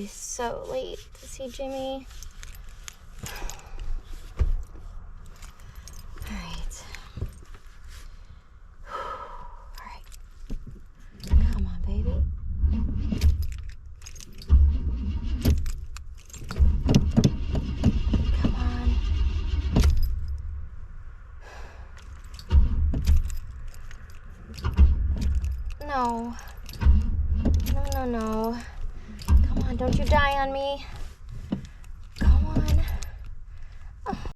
be so late to see Jimmy. All right. All right. Come on, baby. Come on. No. No. Come on, don't you die on me.